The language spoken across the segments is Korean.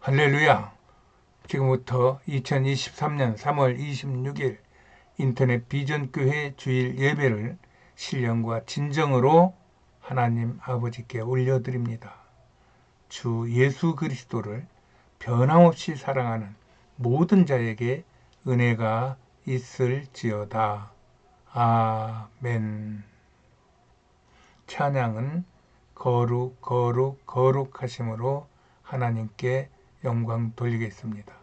할렐루야! 지금부터 2023년 3월 26일 인터넷 비전교회 주일 예배를 신령과 진정으로 하나님 아버지께 올려드립니다. 주 예수 그리스도를 변함없이 사랑하는 모든 자에게 은혜가 있을지어다. 아멘. 찬양은 거룩 거룩 거룩하심으로 하나님께 영광 돌리겠습니다.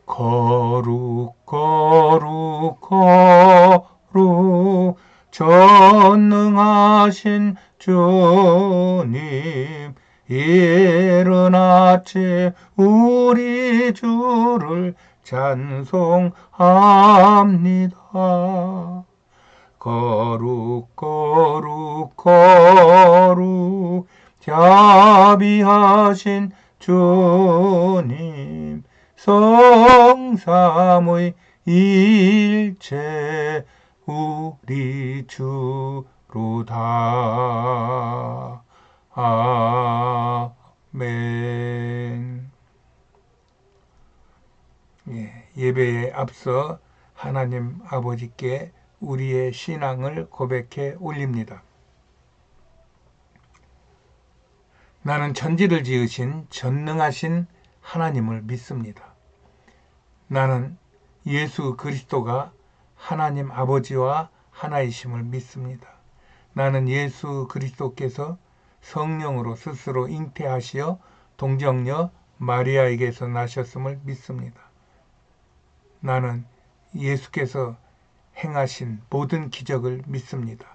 거룩 거룩 거룩 전능하신 주님, 이른 아침 우리 주를 찬송합니다. 거룩 거룩 거룩 자비하신 주님, 성삼의 일체 우리 주로다. 아멘. 예배에 앞서 하나님 아버지께 우리의 신앙을 고백해 올립니다. 나는 천지를 지으신 전능하신 하나님을 믿습니다. 나는 예수 그리스도가 하나님 아버지와 하나이심을 믿습니다. 나는 예수 그리스도께서 성령으로 스스로 잉태하시어 동정녀 마리아에게서 나셨음을 믿습니다. 나는 예수께서 행하신 모든 기적을 믿습니다.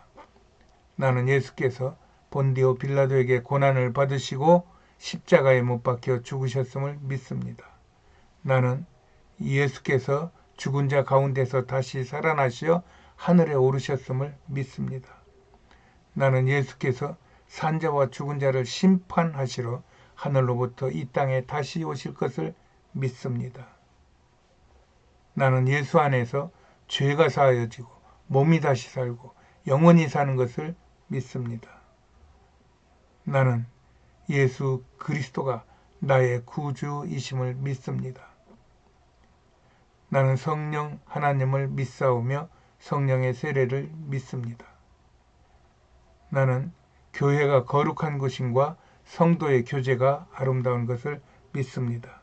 나는 예수께서 본디오 빌라도에게 고난을 받으시고 십자가에 못 박혀 죽으셨음을 믿습니다. 나는 예수께서 죽은 자 가운데서 다시 살아나시어 하늘에 오르셨음을 믿습니다. 나는 예수께서 산자와 죽은 자를 심판하시러 하늘로부터 이 땅에 다시 오실 것을 믿습니다. 나는 예수 안에서 죄가 사하여지고 몸이 다시 살고 영원히 사는 것을 믿습니다. 나는 예수 그리스도가 나의 구주이심을 믿습니다. 나는 성령 하나님을 믿사오며 성령의 세례를 믿습니다. 나는 교회가 거룩한 것임과 성도의 교제가 아름다운 것을 믿습니다.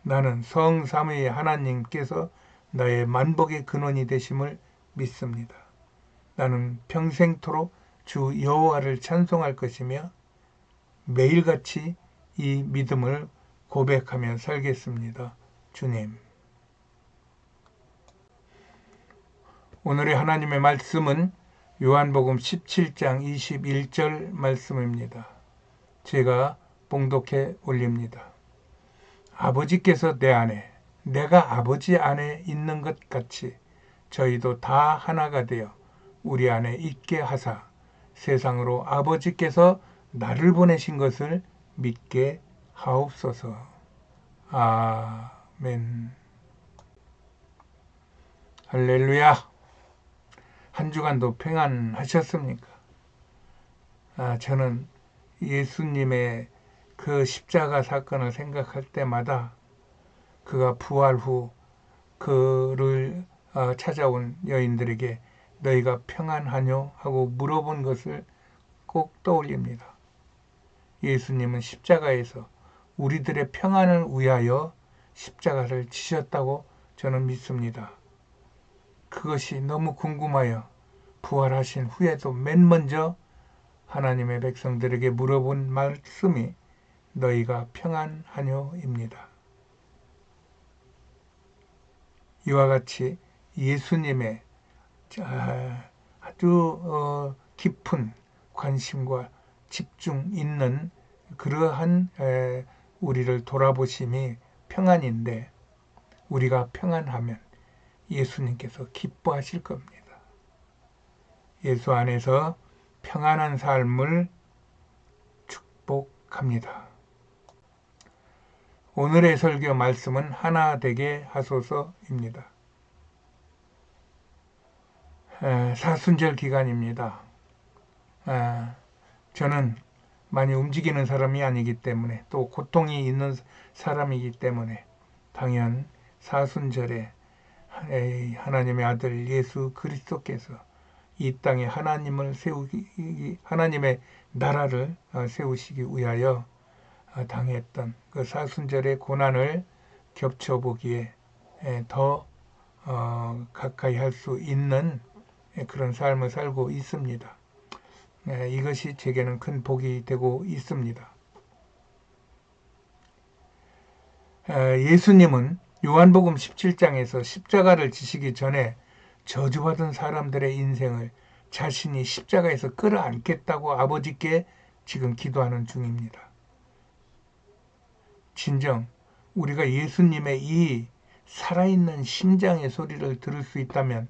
나는 성삼위의 하나님께서 나의 만복의 근원이 되심을 믿습니다. 나는 평생토록 주 여호와를 찬송할 것이며 매일같이 이 믿음을 고백하며 살겠습니다. 주님. 오늘의 하나님의 말씀은 요한복음 17장 21절 말씀입니다. 제가 봉독해 올립니다. 아버지께서 내 안에, 내가 아버지 안에 있는 것 같이 저희도 다 하나가 되어 우리 안에 있게 하사 세상으로 아버지께서 나를 보내신 것을 믿게 하옵소서. 아멘. 할렐루야. 한 주간도 평안하셨습니까? 저는 예수님의 그 십자가 사건을 생각할 때마다 그가 부활 후 그를 찾아온 여인들에게 너희가 평안하뇨? 하고 물어본 것을 꼭 떠올립니다. 예수님은 십자가에서 우리들의 평안을 위하여 십자가를 지셨다고 저는 믿습니다. 그것이 너무 궁금하여 부활하신 후에도 맨 먼저 하나님의 백성들에게 물어본 말씀이 너희가 평안하뇨입니다. 이와 같이 예수님의 아주 깊은 관심과 집중 있는 그러한 우리를 돌아보심이 평안인데 우리가 평안하면 예수님께서 기뻐하실 겁니다. 예수 안에서 평안한 삶을 축복합니다. 오늘의 설교 말씀은 하나 되게 하소서입니다. 사순절 기간입니다. 저는 많이 움직이는 사람이 아니기 때문에, 또 고통이 있는 사람이기 때문에 당연 사순절에 하나님의 아들 예수 그리스도께서 이 땅에 하나님의 나라를 세우시기 위하여 당했던 그 사순절의 고난을 겹쳐보기에 더 가까이 할 수 있는 그런 삶을 살고 있습니다. 이것이 제게는 큰 복이 되고 있습니다. 예수님은 요한복음 17장에서 십자가를 지시기 전에 저주받은 사람들의 인생을 자신이 십자가에서 끌어안겠다고 아버지께 지금 기도하는 중입니다. 진정 우리가 예수님의 이 살아있는 심장의 소리를 들을 수 있다면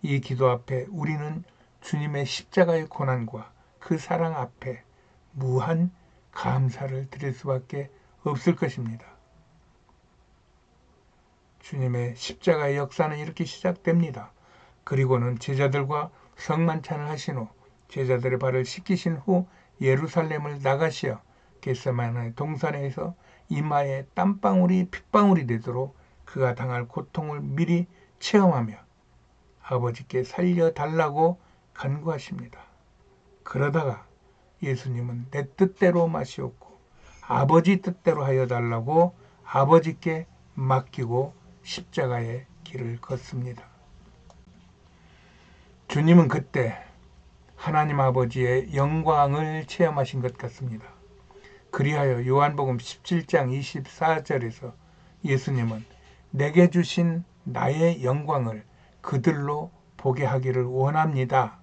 이 기도 앞에 우리는 주님의 십자가의 고난과 그 사랑 앞에 무한 감사를 드릴 수밖에 없을 것입니다. 주님의 십자가의 역사는 이렇게 시작됩니다. 그리고는 제자들과 성만찬을 하신 후 제자들의 발을 씻기신 후 예루살렘을 나가시어 겟세마네 동산에서 이마에 땀방울이 핏방울이 되도록 그가 당할 고통을 미리 체험하며 아버지께 살려달라고 간구하십니다. 그러다가 예수님은 내 뜻대로 마시옵고 아버지 뜻대로 하여 달라고 아버지께 맡기고 십자가의 길을 걷습니다. 주님은 그때 하나님 아버지의 영광을 체험하신 것 같습니다. 그리하여 요한복음 17장 24절에서 예수님은 내게 주신 나의 영광을 그들로 보게 하기를 원합니다.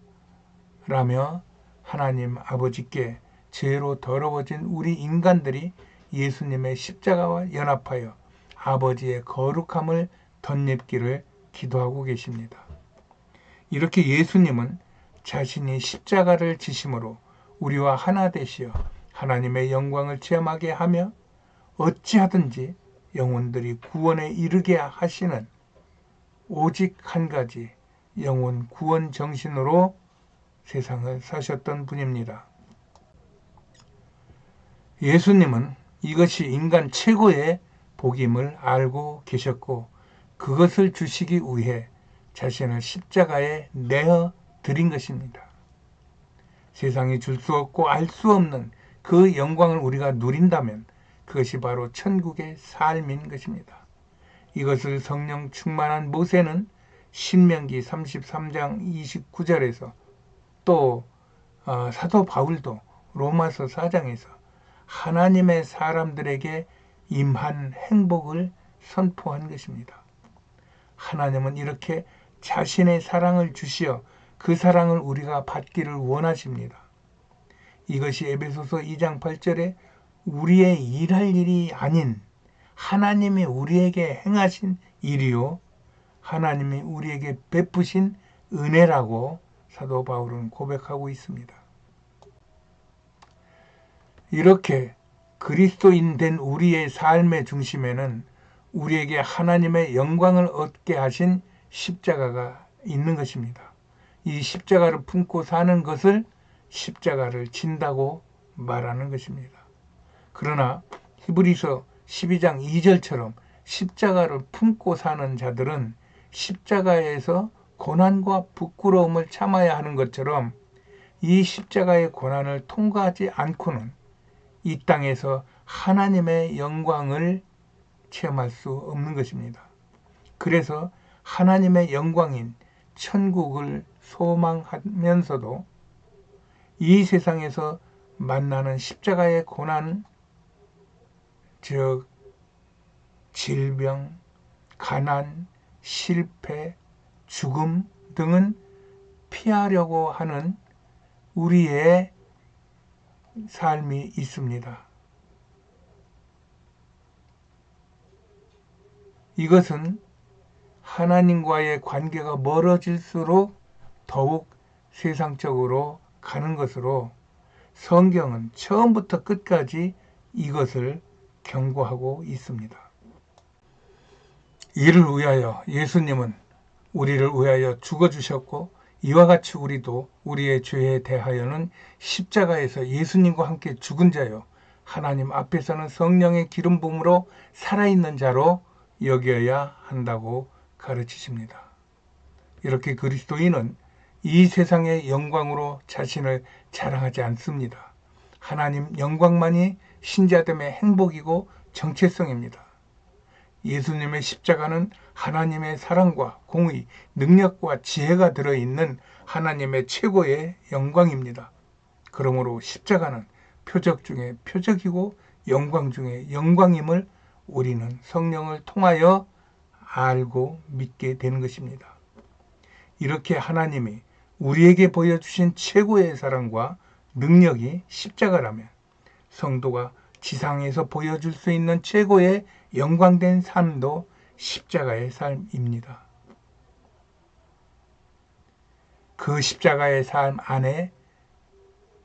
라며 하나님 아버지께 죄로 더러워진 우리 인간들이 예수님의 십자가와 연합하여 아버지의 거룩함을 덧입기를 기도하고 계십니다. 이렇게 예수님은 자신이 십자가를 지심으로 우리와 하나 되시어 하나님의 영광을 체험하게 하며 어찌하든지 영혼들이 구원에 이르게 하시는 오직 한 가지 영혼 구원 정신으로 세상을 사셨던 분입니다. 예수님은 이것이 인간 최고의 복임을 알고 계셨고 그것을 주시기 위해 자신을 십자가에 내어 드린 것입니다. 세상이 줄 수 없고 알 수 없는 그 영광을 우리가 누린다면 그것이 바로 천국의 삶인 것입니다. 이것을 성령 충만한 모세는 신명기 33장 29절에서 또 사도 바울도 로마서 4장에서 하나님의 사람들에게 임한 행복을 선포한 것입니다. 하나님은 이렇게 자신의 사랑을 주시어 그 사랑을 우리가 받기를 원하십니다. 이것이 에베소서 2장 8절에 우리의 일할 일이 아닌 하나님이 우리에게 행하신 일이요 하나님이 우리에게 베푸신 은혜라고 사도 바울은 고백하고 있습니다. 이렇게 그리스도인 된 우리의 삶의 중심에는 우리에게 하나님의 영광을 얻게 하신 십자가가 있는 것입니다. 이 십자가를 품고 사는 것을 십자가를 진다고 말하는 것입니다. 그러나 히브리서 12장 2절처럼 십자가를 품고 사는 자들은 십자가에서 고난과 부끄러움을 참아야 하는 것처럼 이 십자가의 고난을 통과하지 않고는 이 땅에서 하나님의 영광을 체험할 수 없는 것입니다. 그래서 하나님의 영광인 천국을 소망하면서도 이 세상에서 만나는 십자가의 고난, 즉 질병, 가난, 실패, 죽음 등은 피하려고 하는 우리의 삶이 있습니다. 이것은 하나님과의 관계가 멀어질수록 더욱 세상적으로 가는 것으로 성경은 처음부터 끝까지 이것을 경고하고 있습니다. 이를 위하여 예수님은 우리를 위하여 죽어주셨고 이와 같이 우리도 우리의 죄에 대하여는 십자가에서 예수님과 함께 죽은 자요 하나님 앞에서는 성령의 기름 부음으로 살아있는 자로 여겨야 한다고 가르치십니다. 이렇게 그리스도인은 이 세상의 영광으로 자신을 자랑하지 않습니다. 하나님 영광만이 신자됨의 행복이고 정체성입니다. 예수님의 십자가는 하나님의 사랑과 공의, 능력과 지혜가 들어있는 하나님의 최고의 영광입니다. 그러므로 십자가는 표적 중에 표적이고 영광 중에 영광임을 우리는 성령을 통하여 알고 믿게 되는 것입니다. 이렇게 하나님이 우리에게 보여주신 최고의 사랑과 능력이 십자가라면 성도가 지상에서 보여줄 수 있는 최고의 영광된 삶도 십자가의 삶입니다. 그 십자가의 삶 안에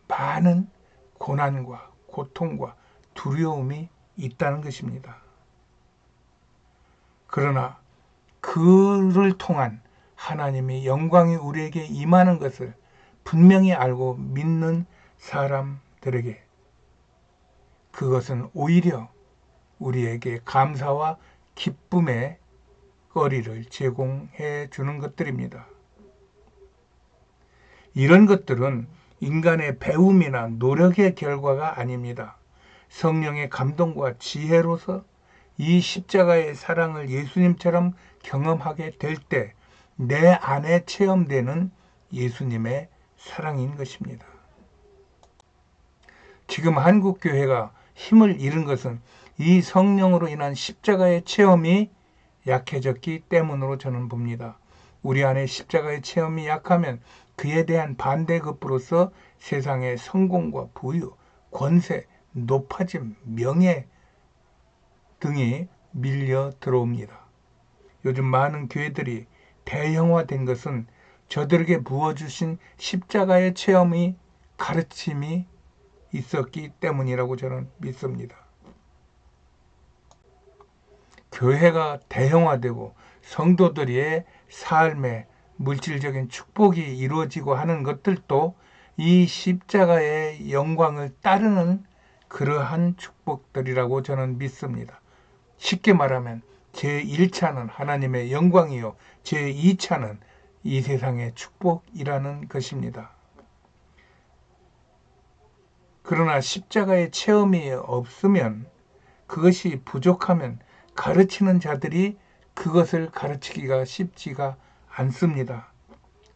많은 고난과 고통과 두려움이 있다는 것입니다. 그러나 그를 통한 하나님의 영광이 우리에게 임하는 것을 분명히 알고 믿는 사람들에게 그것은 오히려 우리에게 감사와 기쁨의 거리를 제공해 주는 것들입니다. 이런 것들은 인간의 배움이나 노력의 결과가 아닙니다. 성령의 감동과 지혜로서 이 십자가의 사랑을 예수님처럼 경험하게 될 때 내 안에 체험되는 예수님의 사랑인 것입니다. 지금 한국교회가 힘을 잃은 것은 이 성령으로 인한 십자가의 체험이 약해졌기 때문으로 저는 봅니다. 우리 안에 십자가의 체험이 약하면 그에 대한 반대급부로서 세상의 성공과 부유, 권세, 높아짐, 명예 등이 밀려 들어옵니다. 요즘 많은 교회들이 대형화된 것은 저들에게 부어주신 십자가의 체험이 가르침이 있었기 때문이라고 저는 믿습니다. 교회가 대형화되고 성도들의 삶에 물질적인 축복이 이루어지고 하는 것들도 이 십자가의 영광을 따르는 그러한 축복들이라고 저는 믿습니다. 쉽게 말하면 제1차는 하나님의 영광이요 제2차는 이 세상의 축복이라는 것입니다. 그러나 십자가의 체험이 없으면 그것이 부족하면 가르치는 자들이 그것을 가르치기가 쉽지가 않습니다.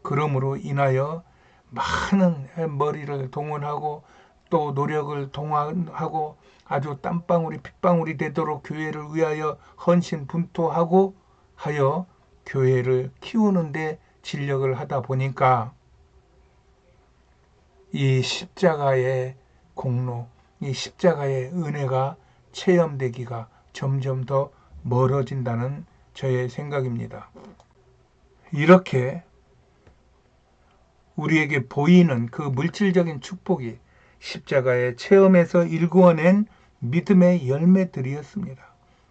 그러므로 인하여 많은 머리를 동원하고 또 노력을 동원하고 아주 땀방울이 핏방울이 되도록 교회를 위하여 헌신분투하고 하여 교회를 키우는데 진력을 하다 보니까 이 십자가의 공로, 이 십자가의 은혜가 체험되기가 점점 더 멀어진다는 저의 생각입니다. 이렇게 우리에게 보이는 그 물질적인 축복이 십자가의 체험에서 일구어낸 믿음의 열매들이었습니다.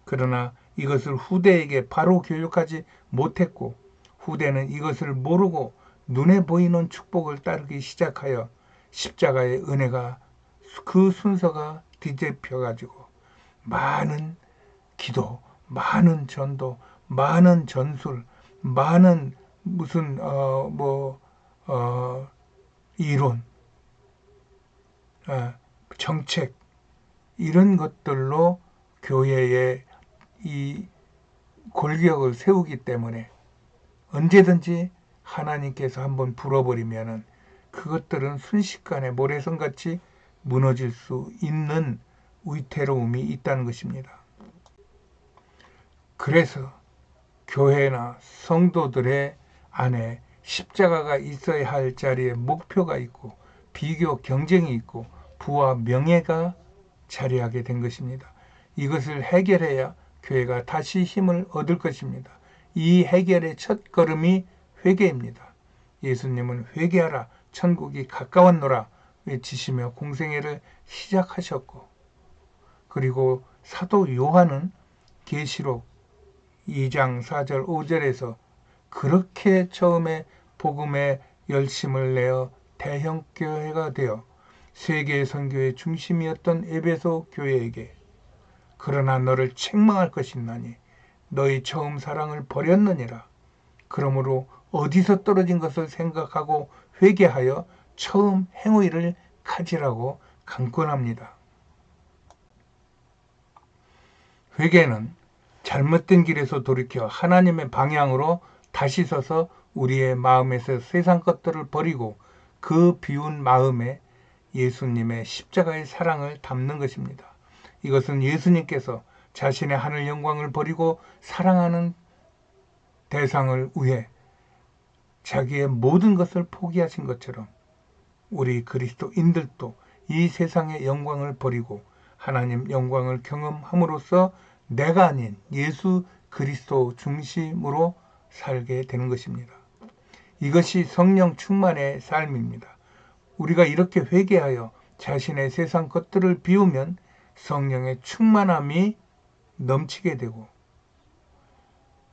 그러나 이것을 후대에게 바로 교육하지 못했고 후대는 이것을 모르고 눈에 보이는 축복을 따르기 시작하여 십자가의 은혜가 그 순서가 뒤집혀가지고 많은 기도, 많은 전도, 많은 전술, 많은 무슨 이론, 정책 이런 것들로 교회에 이 골격을 세우기 때문에 언제든지 하나님께서 한번 불어버리면은 그것들은 순식간에 모래성같이 무너질 수 있는 위태로움이 있다는 것입니다. 그래서 교회나 성도들의 안에 십자가가 있어야 할 자리에 목표가 있고 비교 경쟁이 있고 부와 명예가 자리하게 된 것입니다. 이것을 해결해야 교회가 다시 힘을 얻을 것입니다. 이 해결의 첫 걸음이 회개입니다. 예수님은 회개하라 천국이 가까웠노라 외치시며 공생애를 시작하셨고 그리고 사도 요한은 계시록 2장 4절 5절에서 그렇게 처음에 복음의 열심을 내어 대형 교회가 되어 세계 선교의 중심이었던 에베소 교회에게 그러나 너를 책망할 것이나니 너희 처음 사랑을 버렸느니라. 그러므로 어디서 떨어진 것을 생각하고 회개하여 처음 행위를 가지라고 강권합니다. 회개는 잘못된 길에서 돌이켜 하나님의 방향으로 다시 서서 우리의 마음에서 세상 것들을 버리고 그 비운 마음에 예수님의 십자가의 사랑을 담는 것입니다. 이것은 예수님께서 자신의 하늘 영광을 버리고 사랑하는 대상을 위해 자기의 모든 것을 포기하신 것처럼 우리 그리스도인들도 이 세상의 영광을 버리고 하나님 영광을 경험함으로써 내가 아닌 예수 그리스도 중심으로 살게 되는 것입니다. 이것이 성령 충만의 삶입니다. 우리가 이렇게 회개하여 자신의 세상 것들을 비우면 성령의 충만함이 넘치게 되고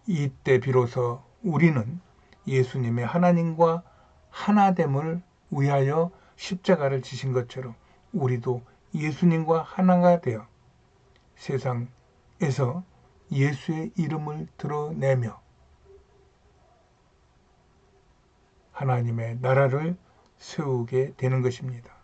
이때 비로소 우리는 예수님의 하나님과 하나됨을 위하여 십자가를 지신 것처럼 우리도 예수님과 하나가 되어 세상에서 예수의 이름을 드러내며 하나님의 나라를 세우게 되는 것입니다.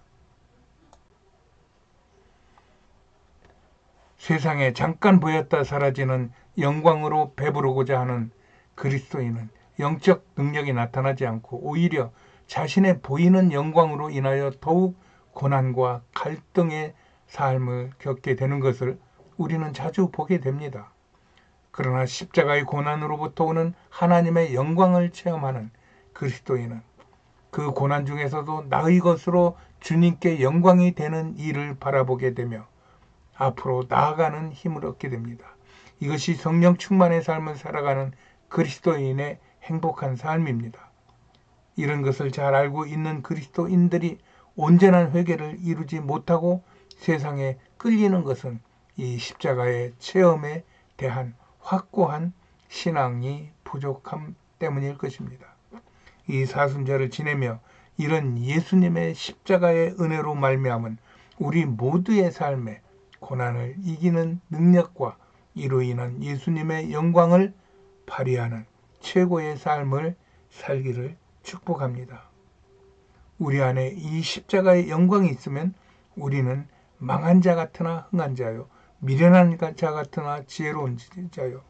세상에 잠깐 보였다 사라지는 영광으로 배부르고자 하는 그리스도인은 영적 능력이 나타나지 않고 오히려 자신의 보이는 영광으로 인하여 더욱 고난과 갈등의 삶을 겪게 되는 것을 우리는 자주 보게 됩니다. 그러나 십자가의 고난으로부터 오는 하나님의 영광을 체험하는 그리스도인은 그 고난 중에서도 나의 것으로 주님께 영광이 되는 일을 바라보게 되며 앞으로 나아가는 힘을 얻게 됩니다. 이것이 성령 충만의 삶을 살아가는 그리스도인의 행복한 삶입니다. 이런 것을 잘 알고 있는 그리스도인들이 온전한 회개를 이루지 못하고 세상에 끌리는 것은 이 십자가의 체험에 대한 확고한 신앙이 부족함 때문일 것입니다. 이 사순절을 지내며 이런 예수님의 십자가의 은혜로 말미암은 우리 모두의 삶에 고난을 이기는 능력과 이로 인한 예수님의 영광을 발휘하는 최고의 삶을 살기를 축복합니다. 우리 안에 이 십자가의 영광이 있으면 우리는 망한 자 같으나 흥한 자요, 미련한 자 같으나 지혜로운 자요,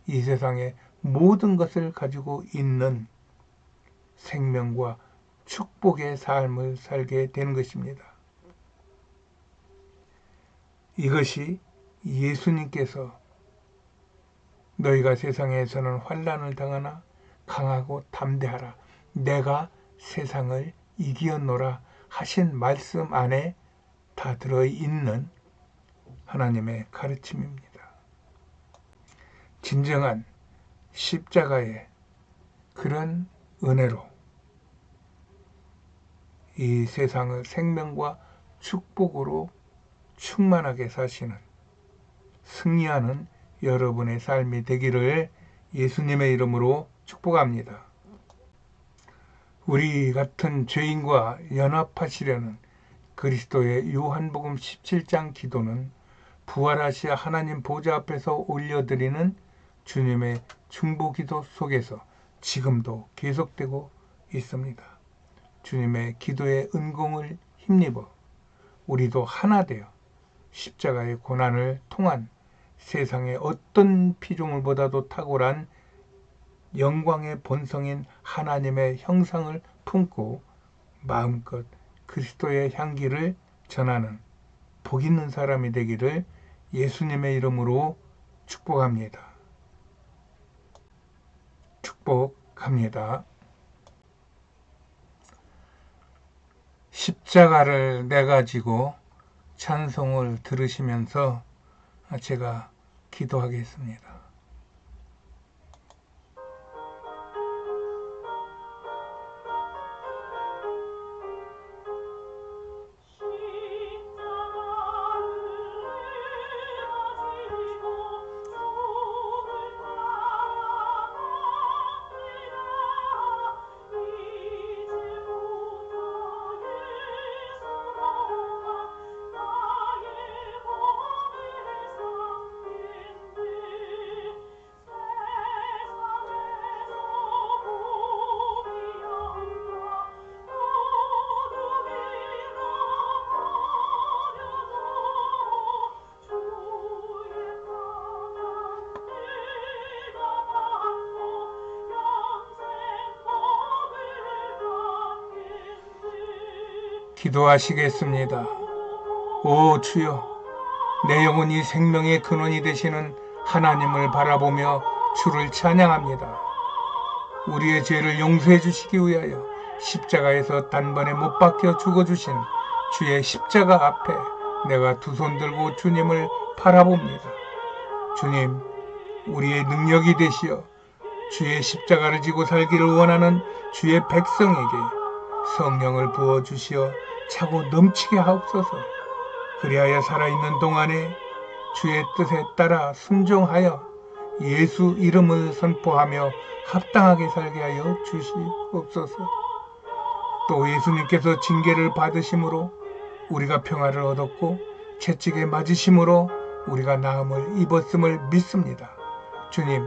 이 세상의 모든 것을 가지고 있는 생명과 축복의 삶을 살게 되는 것입니다. 이것이 예수님께서 너희가 세상에서는 환난을 당하나 강하고 담대하라. 내가 세상을 이기었노라 하신 말씀 안에 다 들어있는 하나님의 가르침입니다. 진정한 십자가의 그런 은혜로 이 세상을 생명과 축복으로 충만하게 사시는 승리하는 여러분의 삶이 되기를 예수님의 이름으로 축복합니다. 우리 같은 죄인과 연합하시려는 그리스도의 요한복음 17장 기도는 부활하시아 하나님 보좌 앞에서 올려드리는 주님의 중보기도 속에서 지금도 계속되고 있습니다. 주님의 기도의 은공을 힘입어 우리도 하나 되어 십자가의 고난을 통한 세상의 어떤 피조물보다도 탁월한 영광의 본성인 하나님의 형상을 품고 마음껏 그리스도의 향기를 전하는 복 있는 사람이 되기를 예수님의 이름으로 축복합니다. 축복합니다. 십자가를 내가지고 찬송을 들으시면서 제가 기도하겠습니다. 기도하시겠습니다. 오 주여, 내 영혼이 생명의 근원이 되시는 하나님을 바라보며 주를 찬양합니다. 우리의 죄를 용서해 주시기 위하여 십자가에서 단번에 못 박혀 죽어주신 주의 십자가 앞에 내가 두 손 들고 주님을 바라봅니다. 주님, 우리의 능력이 되시어 주의 십자가를 지고 살기를 원하는 주의 백성에게 성령을 부어주시어 차고 넘치게 하옵소서. 그리하여 살아있는 동안에 주의 뜻에 따라 순종하여 예수 이름을 선포하며 합당하게 살게 하여 주시옵소서. 또 예수님께서 징계를 받으심으로 우리가 평화를 얻었고 채찍에 맞으심으로 우리가 나음을 입었음을 믿습니다. 주님,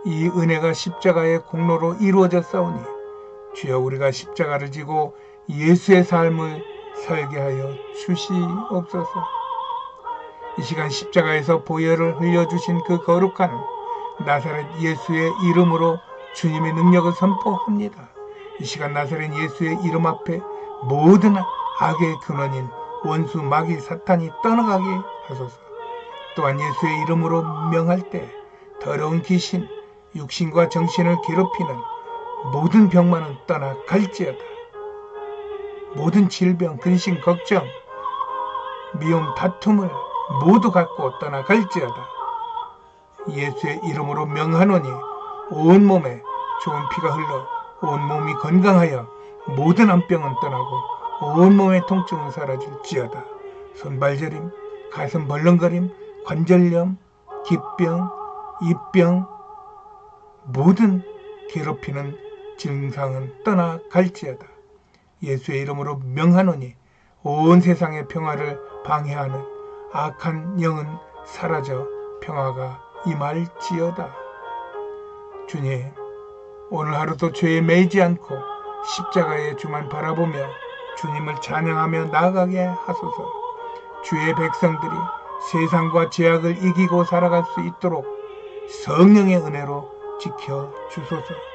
이 은혜가 십자가의 공로로 이루어졌사오니 주여 우리가 십자가를 지고 예수의 삶을 살게 하여 주시옵소서. 이 시간 십자가에서 보혈을 흘려주신 그 거룩한 나사렛 예수의 이름으로 주님의 능력을 선포합니다. 이 시간 나사렛 예수의 이름 앞에 모든 악의 근원인 원수 마귀 사탄이 떠나가게 하소서. 또한 예수의 이름으로 명할 때 더러운 귀신, 육신과 정신을 괴롭히는 모든 병만은 떠나갈지어다. 모든 질병, 근심, 걱정, 미움, 다툼을 모두 갖고 떠나갈지어다. 예수의 이름으로 명하노니 온몸에 좋은 피가 흘러 온몸이 건강하여 모든 암병은 떠나고 온몸의 통증은 사라질지어다. 손발저림, 가슴 벌렁거림, 관절염, 기병, 입병, 모든 괴롭히는 증상은 떠나갈지어다. 예수의 이름으로 명하노니 온 세상의 평화를 방해하는 악한 영은 사라져 평화가 임할지어다. 주님, 오늘 하루도 죄에 매이지 않고 십자가의 주만 바라보며 주님을 찬양하며 나아가게 하소서. 주의 백성들이 세상과 죄악을 이기고 살아갈 수 있도록 성령의 은혜로 지켜주소서.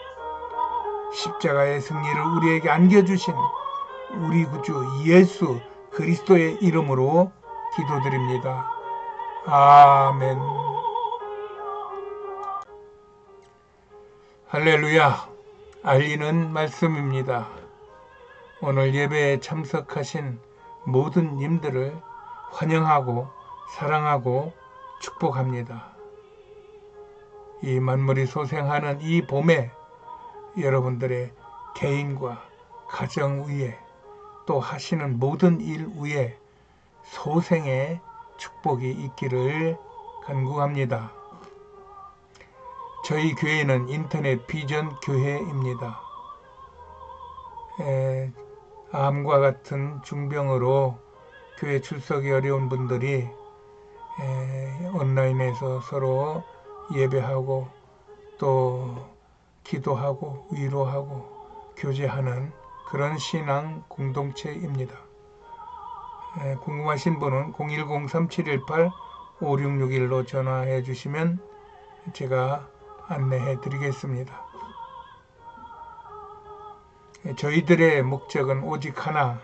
십자가의 승리를 우리에게 안겨주신 우리 구주 예수 그리스도의 이름으로 기도드립니다. 아멘. 할렐루야. 알리는 말씀입니다. 오늘 예배에 참석하신 모든 님들을 환영하고 사랑하고 축복합니다. 이 만물이 소생하는 이 봄에 여러분들의 개인과 가정 위에 또 하시는 모든 일 위에 소생의 축복이 있기를 간구합니다. 저희 교회는 인터넷 비전 교회입니다. 암과 같은 중병으로 교회 출석이 어려운 분들이 온라인에서 서로 예배하고 또 기도하고 위로하고 교제하는 그런 신앙 공동체입니다. 궁금하신 분은 010-3718-5661로 전화해 주시면 제가 안내해 드리겠습니다. 저희들의 목적은 오직 하나,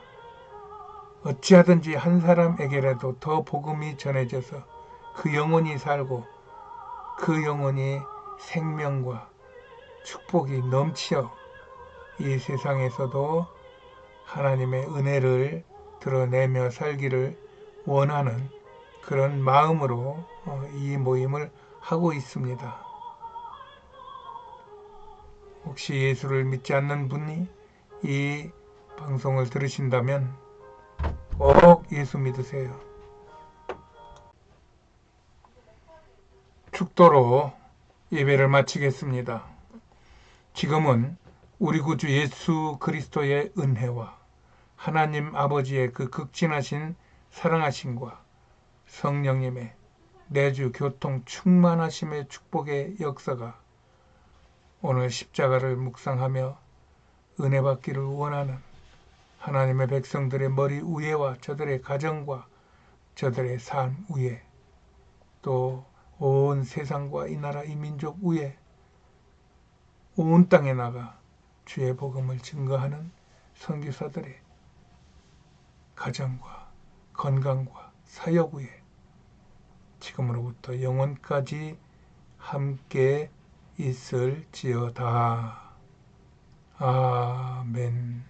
어찌하든지 한 사람에게라도 더 복음이 전해져서 그 영혼이 살고 그 영혼이 생명과 축복이 넘쳐 이 세상에서도 하나님의 은혜를 드러내며 살기를 원하는 그런 마음으로 이 모임을 하고 있습니다. 혹시 예수를 믿지 않는 분이 이 방송을 들으신다면 꼭 예수 믿으세요. 축도로 예배를 마치겠습니다. 지금은 우리 구주 예수 그리스도의 은혜와 하나님 아버지의 그 극진하신 사랑하심과 성령님의 내주 교통 충만하심의 축복의 역사가 오늘 십자가를 묵상하며 은혜 받기를 원하는 하나님의 백성들의 머리 위에와 저들의 가정과 저들의 삶 위에 또 온 세상과 이 나라 이 민족 위에 온 땅에 나가 주의 복음을 증거하는 선교사들의 가정과 건강과 사역 위에 지금으로부터 영원까지 함께 있을지어다. 아멘.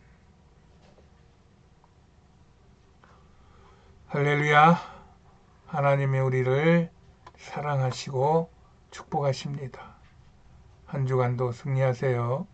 할렐루야. 하나님이 우리를 사랑하시고 축복하십니다. 한 주간도 승리하세요.